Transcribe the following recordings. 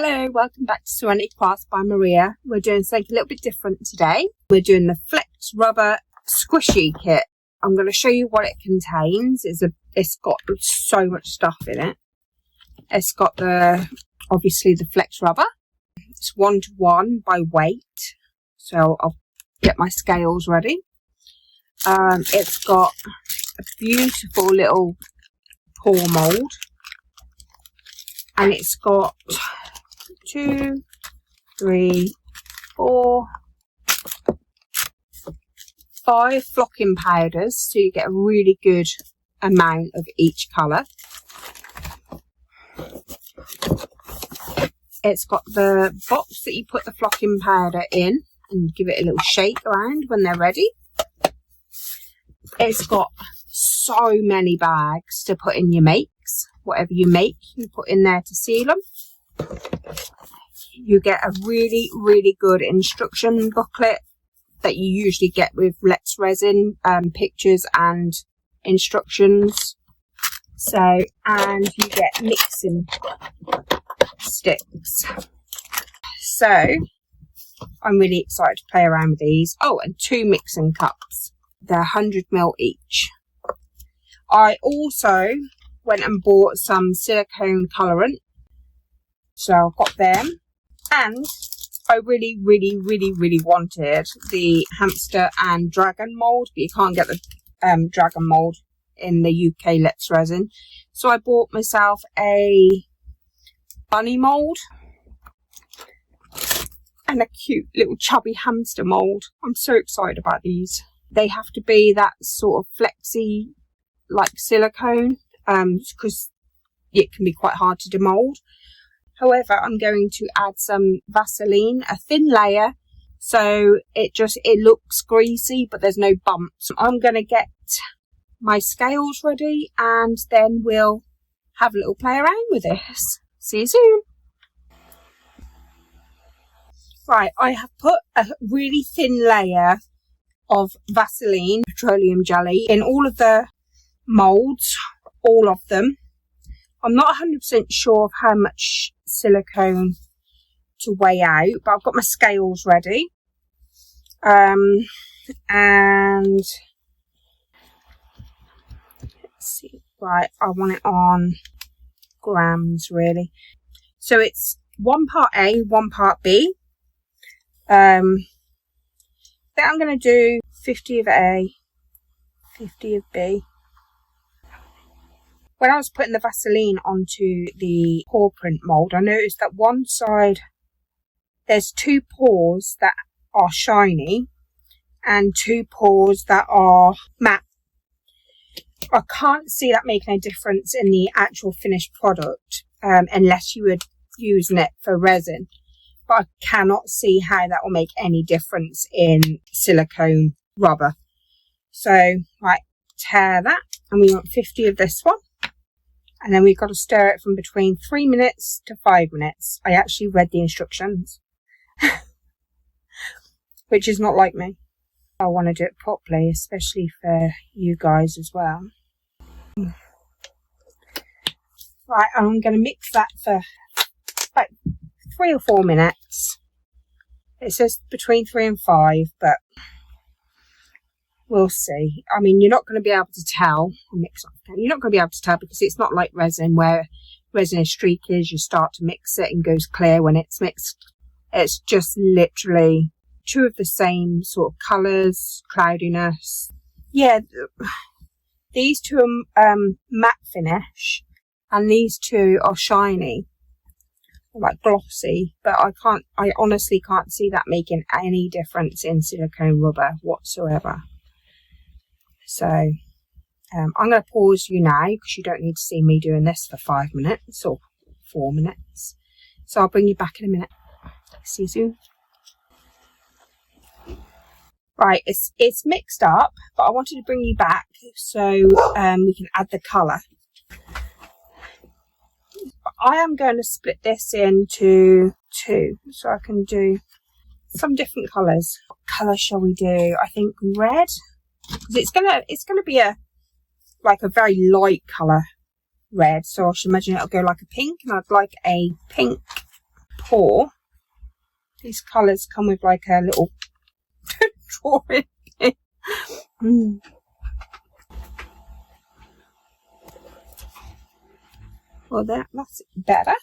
Hello, welcome back to Serenity Crafts by Maria. We're doing something a little bit different today. We're doing the Flex Rubber Squishy Kit. I'm going to show you what it contains. It's got so much stuff in it. It's got obviously the Flex Rubber. It's 1:1 by weight. So I'll get my scales ready. It's got a beautiful little pour mould. And it's got 2, 3, 4, 5 flocking powders, so you get a really good amount of each colour. It's got the box that you put the flocking powder in and give it a little shake around when they're ready. It's got so many bags to put in your makes. Whatever you make, you put in there to seal them. You get a really, really good instruction booklet that you usually get with Let's Resin, pictures and instructions. And you get mixing sticks. So, I'm really excited to play around with these. Oh, and 2 mixing cups. They're 100ml each. I also went and bought some silicone colourant. So I've got them. And I really wanted the hamster and dragon mould, but you can't get the dragon mould in the UK Let's Resin. So I bought myself a bunny mould and a cute little chubby hamster mould. I'm so excited about these. They have to be that sort of flexy, like silicone, because it can be quite hard to demould. However, I'm going to add some Vaseline, a thin layer, so it looks greasy, but there's no bumps. I'm going to get my scales ready, and then we'll have a little play around with this. See you soon. Right, I have put a really thin layer of Vaseline, petroleum jelly, in all of the moulds, all of them. I'm not 100% sure of how much silicone to weigh out, but I've got my scales ready. And let's see, right, I want it on grams really. So it's 1 part A, 1 part B. Then I'm going to do 50 of A, 50 of B. When I was putting the Vaseline onto the paw print mould, I noticed that one side, there's 2 paws that are shiny and 2 paws that are matte. I can't see that making a difference in the actual finished product unless you were using it for resin. But I cannot see how that will make any difference in silicone rubber. So, right, tear that. And we want 50 of this one. And then we've got to stir it from between 3 minutes to 5 minutes. I actually read the instructions. Which is not like me. I want to do it properly, especially for you guys as well. Right, I'm going to mix that for about 3 or 4 minutes. It says between 3 and 5, but we'll see. I mean, you're not going to be able to tell. You're not going to be able to tell because it's not like resin where resin is streaky as you start to mix it and goes clear when it's mixed. It's just literally 2 of the same sort of colours, cloudiness. Yeah, these 2 are matte finish and these 2 are shiny, like glossy, but I honestly can't see that making any difference in silicone rubber whatsoever. So I'm going to pause you now because you don't need to see me doing this for 5 minutes or 4 minutes. So I'll bring you back in a minute. See you soon. Right, it's mixed up, but I wanted to bring you back so we can add the colour. I am going to split this into 2 so I can do some different colours. What colour shall we do? I think red. Because it's gonna be a very light colour red, so I should imagine it'll go like a pink, and I'd like a pink pour. These colours come with like a little drawing. Well, that's better.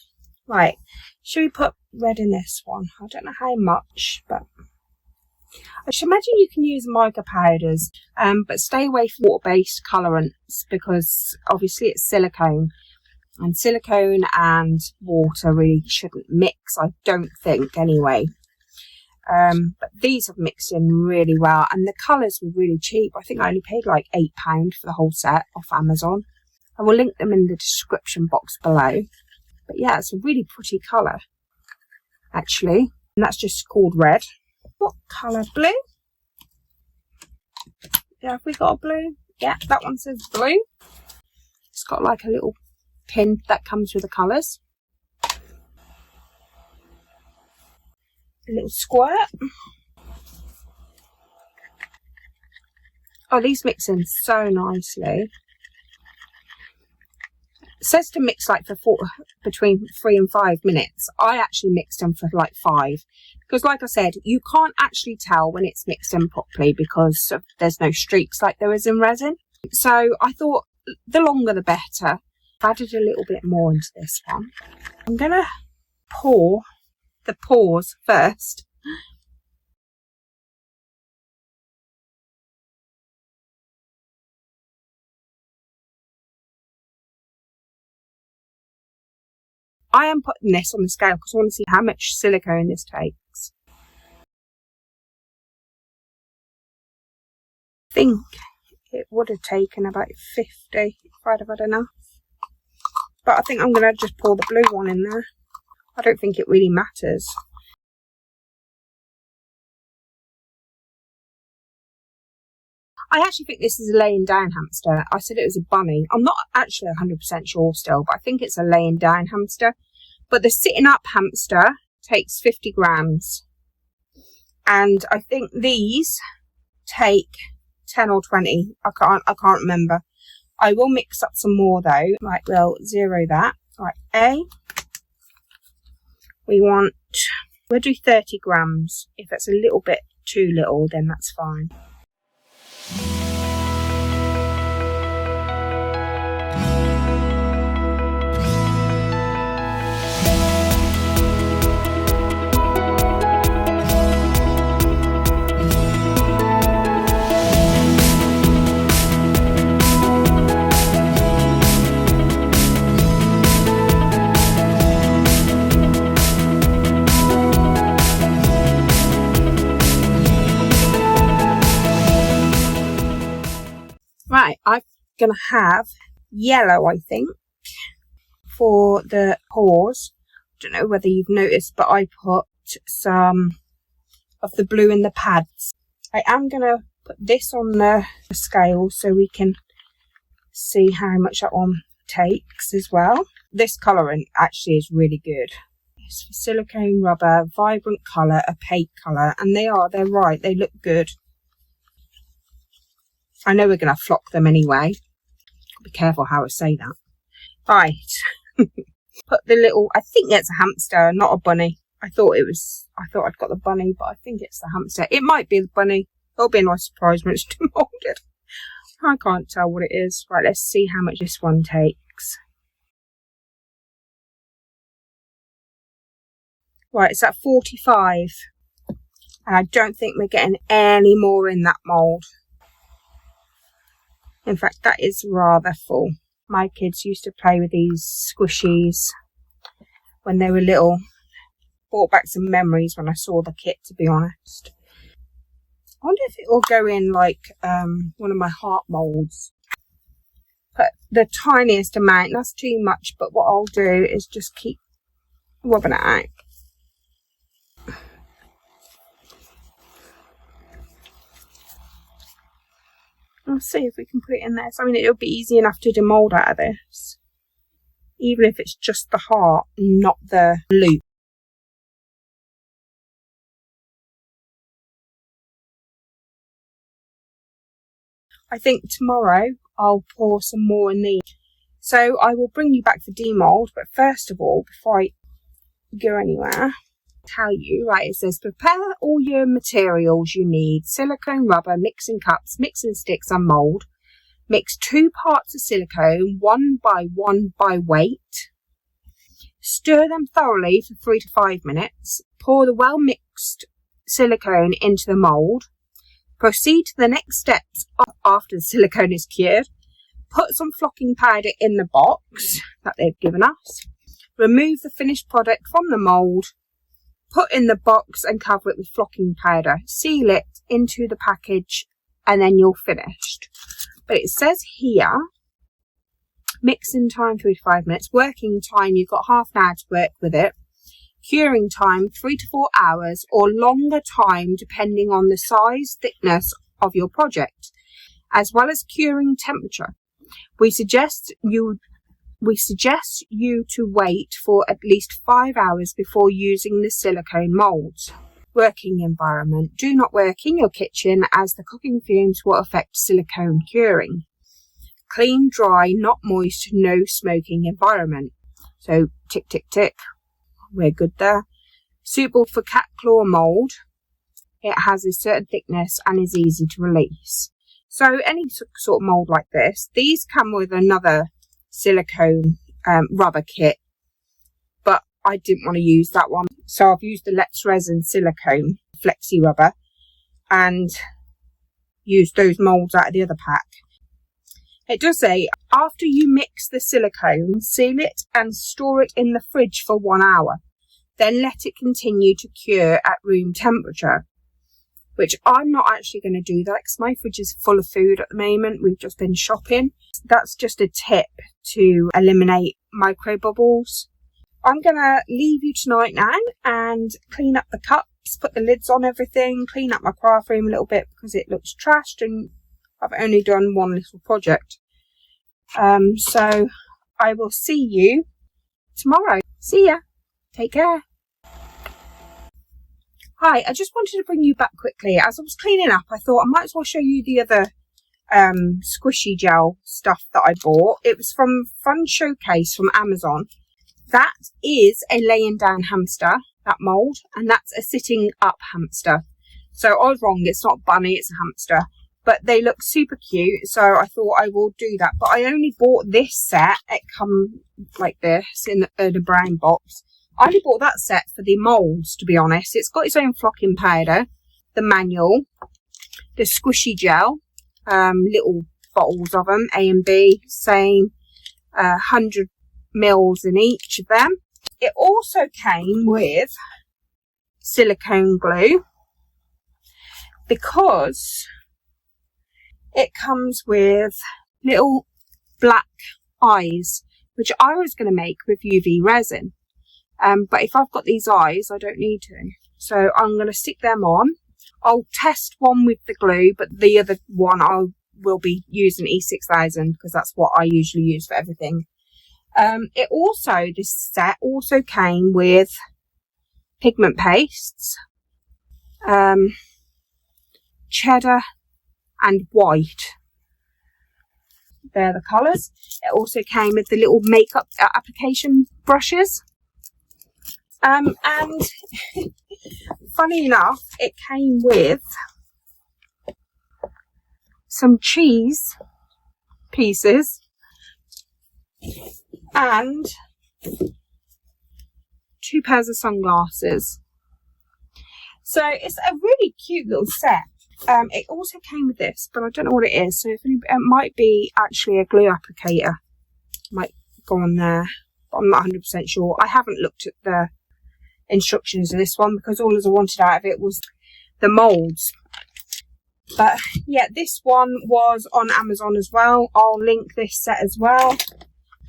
Right, should we put red in this one? I don't know how much, but I should imagine you can use mica powders, but stay away from water-based colorants because obviously it's silicone, and silicone and water really shouldn't mix, I don't think, anyway. But these have mixed in really well, and the colours were really cheap. I think I only paid like £8 for the whole set off Amazon. I will link them in the description box below. But yeah, it's a really pretty colour, actually. And that's just called red. What colour? Blue? Yeah, have we got a blue? Yeah, that one says blue. It's got like a little pin that comes with the colours. A little squirt. Oh, these mix in so nicely. It says to mix like for between 3 and 5 minutes. I actually mixed them for like 5 because, like I said, you can't actually tell when it's mixed in properly because there's no streaks like there is in resin. So I thought the longer the better. I've added a little bit more into this one. I'm gonna pour the pores first. I am putting this on the scale because I want to see how much silicone this takes. I think it would have taken about 50 if I'd have had enough. But I think I'm going to just pour the blue one in there. I don't think it really matters. I actually think this is a laying down hamster. I said it was a bunny. I'm not actually 100% sure still, but I think it's a laying down hamster. But the sitting up hamster takes 50 grams. And I think these take 10 or 20. I can't remember. I will mix up some more though. Right, we'll zero that. Right, we'll do 30 grams. If it's a little bit too little, then that's fine. Right, I'm going to have yellow, I think, for the pores. I don't know whether you've noticed, but I put some of the blue in the pads. I am going to put this on the scale so we can see how much that one takes as well. This colouring actually is really good. It's for silicone rubber, vibrant colour, opaque colour, and they're right, they look good. I know we're going to flock them anyway. Be careful how I say that. Right. Put the little, I think it's a hamster, not a bunny. I thought I'd got the bunny, but I think it's the hamster. It might be the bunny. It'll be a nice surprise when it's demolded. I can't tell what it is. Right, let's see how much this one takes. Right, it's at 45. And I don't think we're getting any more in that mould. In fact, that is rather full. My kids used to play with these squishies when they were little. Brought back some memories when I saw the kit, to be honest. I wonder if it will go in like one of my heart moulds. Put the tiniest amount, that's too much, but what I'll do is just keep rubbing it out. Let's see if we can put it in there. So, I mean, it'll be easy enough to demold out of this. Even if it's just the heart, not the loop. I think tomorrow I'll pour some more in these. So I will bring you back for demold. But first of all, before I go anywhere, tell you, right, it says prepare all your materials you need: silicone, rubber, mixing cups, mixing sticks and mould. Mix 2 parts of silicone, 1 by 1 by weight. Stir them thoroughly for 3 to 5 minutes. Pour the well mixed silicone into the mould. Proceed to the next steps after the silicone is cured. Put some flocking powder in the box that they've given us. Remove the finished product from the mould. Put in the box and cover it with flocking powder. Seal it into the package and then you're finished. But it says here, mixing time 3 to 5 minutes, working time you've got half an hour to work with it, curing time 3 to 4 hours or longer time depending on the size, thickness of your project, as well as curing temperature. We suggest you to wait for at least 5 hours before using the silicone moulds. Working environment. Do not work in your kitchen as the cooking fumes will affect silicone curing. Clean, dry, not moist, no smoking environment. So tick, tick, tick. We're good there. Suitable for cat claw mould. It has a certain thickness and is easy to release. So any sort of mould like this, these come with another silicone rubber kit, but I didn't want to use that one, so I've used the Let's Resin silicone flexi rubber and used those moulds out of the other pack. It does say after you mix the silicone, seal it and store it in the fridge for 1 hour, then let it continue to cure at room temperature, which I'm not actually going to do that because my fridge is full of food at the moment. We've just been shopping. That's just a tip to eliminate micro bubbles. I'm going to leave you tonight now and clean up the cups, put the lids on everything, clean up my craft room a little bit because it looks trashed and I've only done one little project. So I will see you tomorrow. See ya. Take care. Hi, I just wanted to bring you back quickly. As I was cleaning up, I thought I might as well show you the other squishy gel stuff that I bought. It was from Fun Showcase from Amazon. That is a laying down hamster, that mould, and that's a sitting up hamster. So I was wrong, it's not bunny, it's a hamster. But they look super cute, so I thought I will do that. But I only bought this set. It comes like this in the brown box. I only bought that set for the moulds, to be honest. It's got its own flocking powder, the manual, the squishy gel, little bottles of them, A and B, same, 100 mils in each of them. It also came with silicone glue because it comes with little black eyes, which I was going to make with UV resin. But if I've got these eyes, I don't need to. So I'm going to stick them on. I'll test one with the glue, but the other one I will be using E6000 because that's what I usually use for everything. This set also came with pigment pastes, cheddar and white. They're the colours. It also came with the little makeup application brushes. And funny enough, it came with some cheese pieces and 2 pairs of sunglasses. So it's a really cute little set. It also came with this, but I don't know what it is. So it might be actually a glue applicator. Might go on there, but I'm not 100% sure. I haven't looked at the instructions of this one because all I wanted out of it was the moulds. But yeah, this one was on Amazon as well. I'll link this set as well.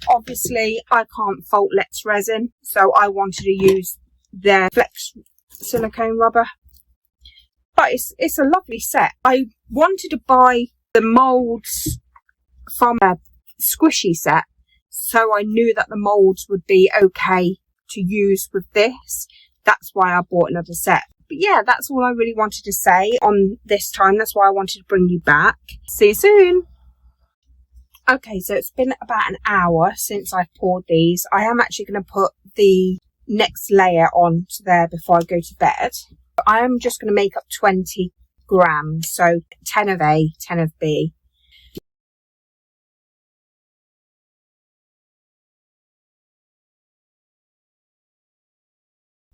Obviously, I can't fault Let's Resin, so I wanted to use their Flex silicone rubber. But it's a lovely set. I wanted to buy the moulds from a squishy set, so I knew that the moulds would be okay to use with this. That's why I bought another set. But yeah, that's all I really wanted to say on this time. That's why I wanted to bring you back. See you soon. Okay, so it's been about an hour since I poured these. I am actually going to put the next layer onto there before I go to bed. I am just going to make up 20 grams, so 10 of A, 10 of B.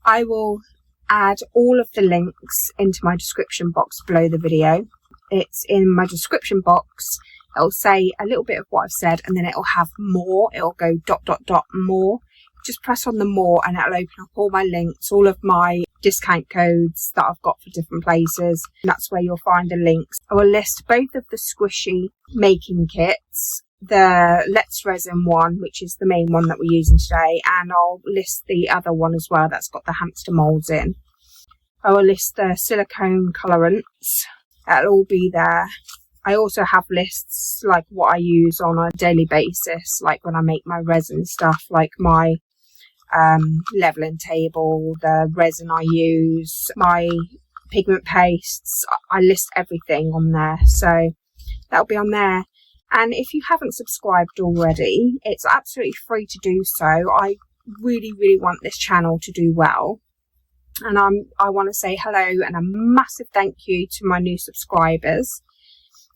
I will add all of the links into my description box below the video. It's in my description box. It'll say a little bit of what I've said, and then it'll have more. It'll go ... more. Just press on the more and it'll open up all my links, all of my discount codes that I've got for different places. And that's where you'll find the links. I will list both of the squishy making kits, the Let's Resin one, which is the main one that we're using today, and I'll list the other one as well that's got the hamster moulds in. I will list the silicone colorants. That'll all be there. I also have lists like what I use on a daily basis, like when I make my resin stuff, like my leveling table, the resin I use, my pigment pastes. I list everything on there, so that'll be on there. And if you haven't subscribed already, it's absolutely free to do so. I really want this channel to do well, and I want to say hello and a massive thank you to my new subscribers.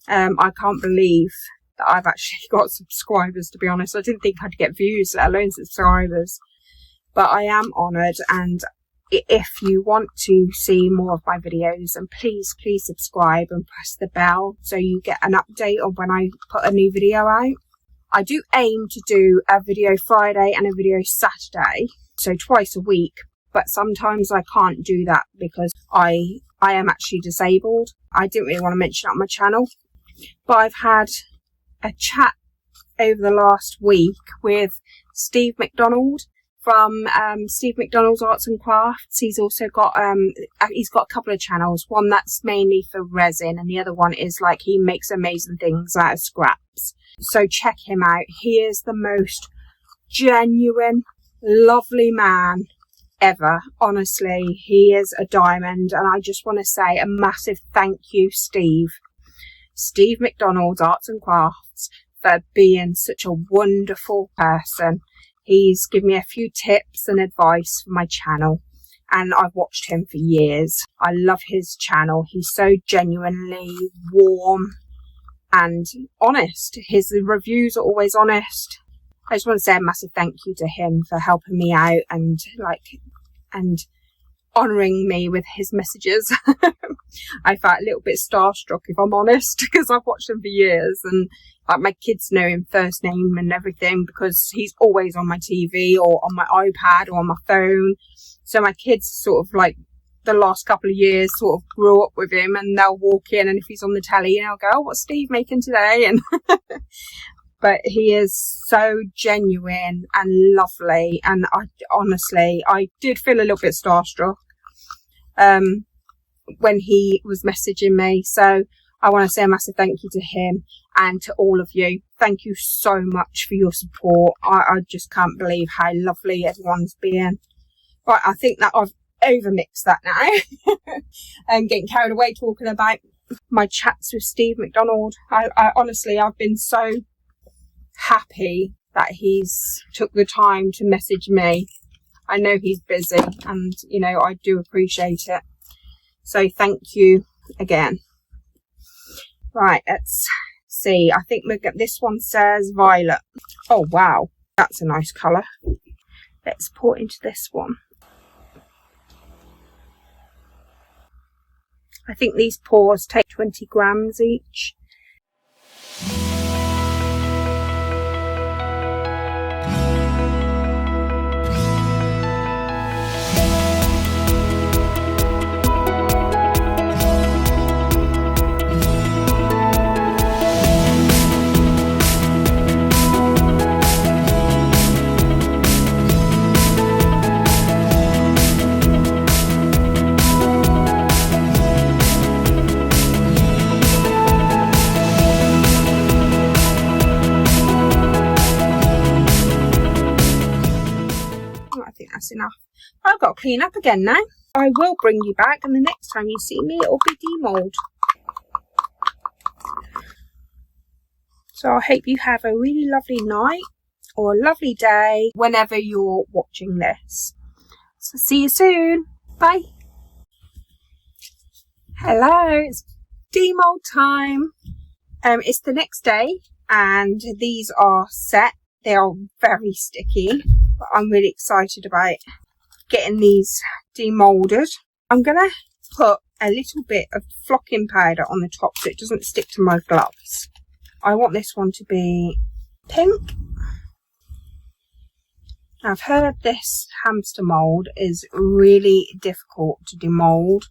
I can't believe that I've actually got subscribers, to be honest. I didn't think I'd get views, let alone subscribers. But I am honoured, and if you want to see more of my videos, then please subscribe and press the bell so you get an update on when I put a new video out. I do aim to do a video Friday and a video Saturday, so twice a week, but sometimes I can't do that because I am actually disabled. I didn't really want to mention it on my channel, but I've had a chat over the last week with Steve McDonald from Steve McDonald's Arts and Crafts. He's also got he's got a couple of channels, one that's mainly for resin and the other one is like he makes amazing things out of scraps. So check him out. He is the most genuine, lovely man ever. Honestly, he is a diamond, and I just want to say a massive thank you, Steve McDonald's Arts and Crafts, for being such a wonderful person. He's given me a few tips and advice for my channel, and I've watched him for years. I love his channel. He's so genuinely warm and honest. His reviews are always honest. I just want to say a massive thank you to him for helping me out and honouring me with his messages. I felt a little bit starstruck, if I'm honest, because I've watched him for years, and like my kids know him first name and everything because he's always on my TV or on my iPad or on my phone. So my kids sort of like the last couple of years sort of grew up with him, and they'll walk in and if he's on the telly and I'll go, oh, what's Steve making today? And but he is so genuine and lovely, and I did feel a little bit starstruck when he was messaging me. So I want to say a massive thank you to him and to all of you. Thank you so much for your support. I just can't believe how lovely everyone's been. Right, I think that I've overmixed that now and getting carried away talking about my chats with Steve McDonald. I honestly, I've been so happy that he's took the time to message me. I know he's busy, and you know, I do appreciate it. So thank you again. Right, let's see. I think this one says violet. Oh wow, that's a nice colour. Let's pour into this one. I think these pours take 20 grams each. That's enough. I've got to clean up again now. I will bring you back, and the next time you see me it'll be demold. So I hope you have a really lovely night or a lovely day whenever you're watching this. So see you soon. Bye. Hello, it's demold time. It's the next day and these are set. They are very sticky, but I'm really excited about getting these demolded. I'm gonna put a little bit of flocking powder on the top so it doesn't stick to my gloves. I want this one to be pink. I've heard this hamster mould is really difficult to demold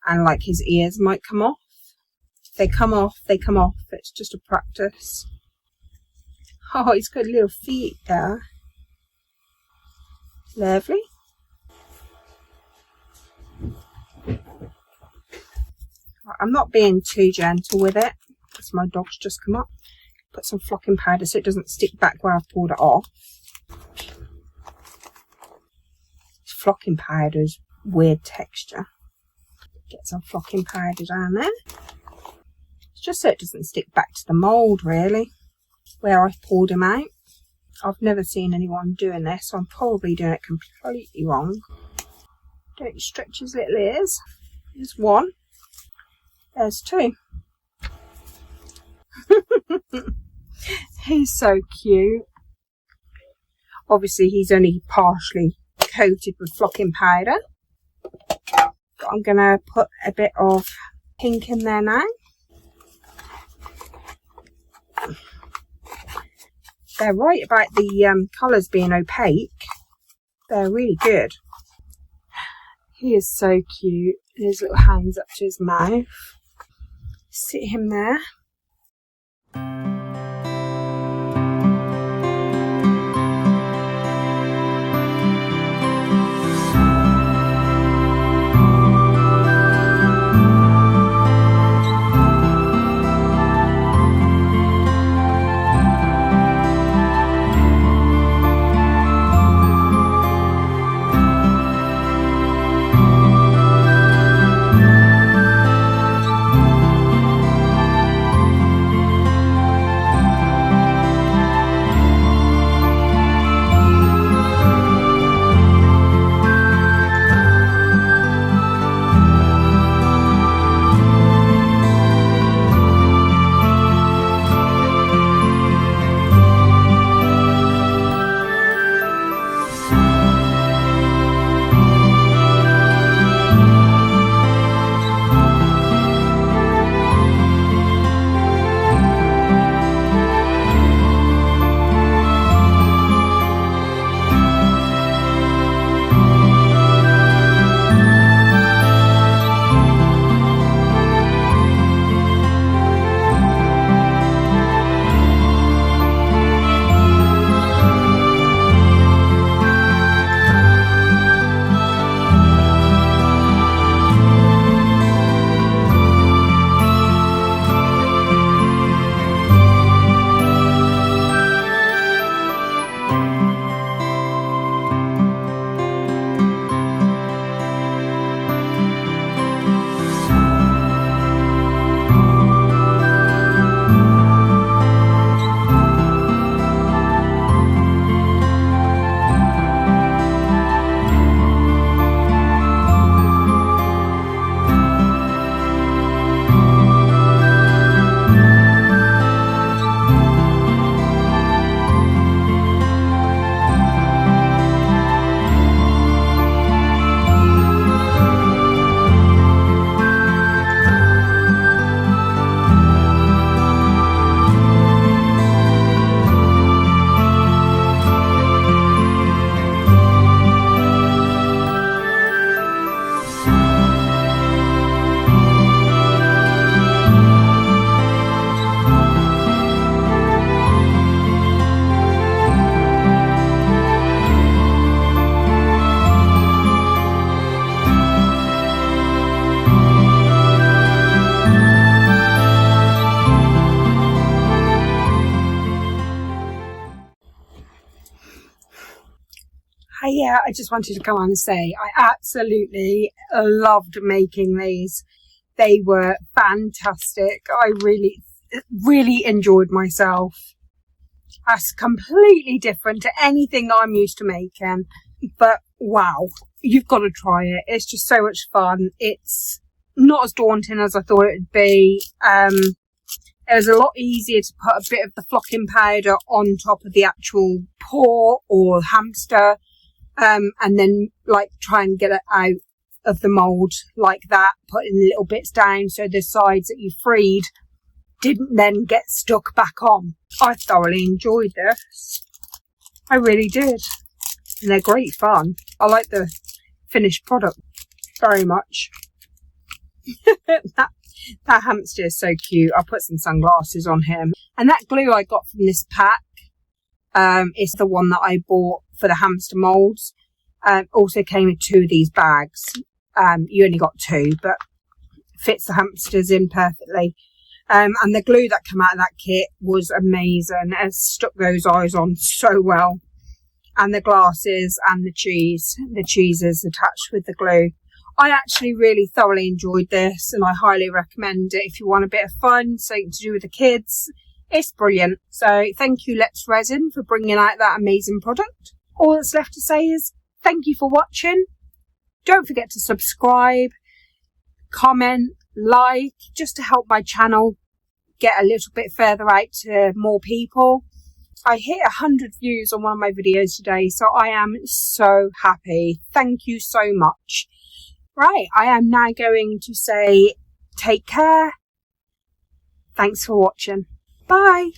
and like his ears might come off. If they come off, they come off. It's just a practice. Oh, he's got little feet there. Lovely. I'm not being too gentle with it because my dog's just come up. Put some flocking powder so it doesn't stick back where I've pulled it off. Flocking powder's weird texture. Get some flocking powder down there. It's just so it doesn't stick back to the mould really, where I've pulled him out. I've never seen anyone doing this, so I'm probably doing it completely wrong. Don't you stretch his little ears. There's one. There's two. He's so cute. Obviously he's only partially coated with flocking powder. But I'm going to put a bit of pink in there now. They're right about the colours being opaque. They're really good. He is so cute. His little hands up to his mouth. Sit him there. Yeah, I just wanted to come on and say I absolutely loved making these. They were fantastic. I really enjoyed myself. That's completely different to anything I'm used to making, but wow, you've got to try it. It's just so much fun. It's not as daunting as I thought it would be. It was a lot easier to put a bit of the flocking powder on top of the actual paw or hamster, and then like try and get it out of the mould like that, putting little bits down so the sides that you freed didn't then get stuck back on. I thoroughly enjoyed this. I really did. And they're great fun. I like the finished product very much. That hamster is so cute. I'll put some sunglasses on him. And that glue I got from this pack is the one that I bought for the hamster moulds. Also came with 2 of these bags. You only got 2, but fits the hamsters in perfectly. And the glue that came out of that kit was amazing. It stuck those eyes on so well. And the glasses and the cheeses attached with the glue. I actually really thoroughly enjoyed this, and I highly recommend it if you want a bit of fun, something to do with the kids. It's brilliant. So thank you, Let's Resin, for bringing out that amazing product. All that's left to say is thank you for watching. Don't forget to subscribe, comment, like, just to help my channel get a little bit further out to more people. I hit 100 views on one of my videos today, so I am so happy. Thank you so much. Right, I am now going to say take care. Thanks for watching. Bye.